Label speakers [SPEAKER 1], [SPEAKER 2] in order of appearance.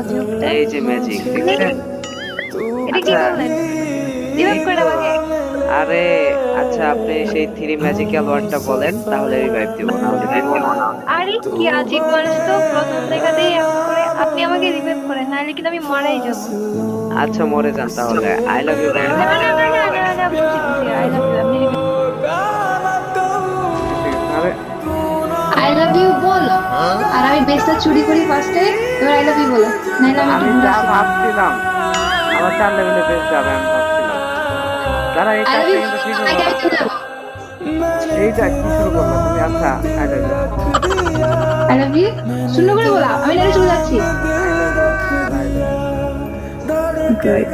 [SPEAKER 1] আজবটা
[SPEAKER 2] এই যে ম্যাজিক দেখছেন?
[SPEAKER 1] এটা কি বললেন? রিভাইভ করে আমাকে।
[SPEAKER 2] আরে আচ্ছা, আপনি সেই থ্রি ম্যাজিক্যাল ওয়ার্ডটা বলেন, তাহলে রিভাইভ দিব, না হলে দিব না।
[SPEAKER 1] আরে কি আজীব মানুষ তো, প্রথম দেখাতেই এমন করে। আপনি আমাকে রিভাইভ করেন, নাহলে কিন্তু আমি মারাই যাবো।
[SPEAKER 2] আচ্ছা মরে যান তাহলে। আই লাভ ইউ
[SPEAKER 1] না না না না না না না, বুঝছি বুঝছি, আই লাভ ইউ। আপনি
[SPEAKER 2] আরে
[SPEAKER 3] আই লাভ ইউ বলো, আর আমি বেসটা চুরি করি ফার্স্টে, এবার আই লাভ ইউ বলো, নাহলে আমি
[SPEAKER 2] আমি
[SPEAKER 3] একটু
[SPEAKER 2] যা
[SPEAKER 3] ঘুরে
[SPEAKER 2] ভাবছিলাম, আমার 4 লেভেলে বেশ যাবে আমি ভাবছিলাম। দাঁড়া, এই
[SPEAKER 3] আই লাভ
[SPEAKER 2] কাজটা
[SPEAKER 3] ইউ
[SPEAKER 2] কিন্তু ঠিক
[SPEAKER 3] আগে
[SPEAKER 2] হলো
[SPEAKER 3] আমি
[SPEAKER 2] না।
[SPEAKER 3] চলে যাবো।
[SPEAKER 2] এইটা কি শুরু করলো তুমি? আচ্ছা, I love you.
[SPEAKER 3] I love you শূন্য করে বলা, আমি নাহলে চলে যাচ্ছি।
[SPEAKER 2] I love you.
[SPEAKER 3] Good.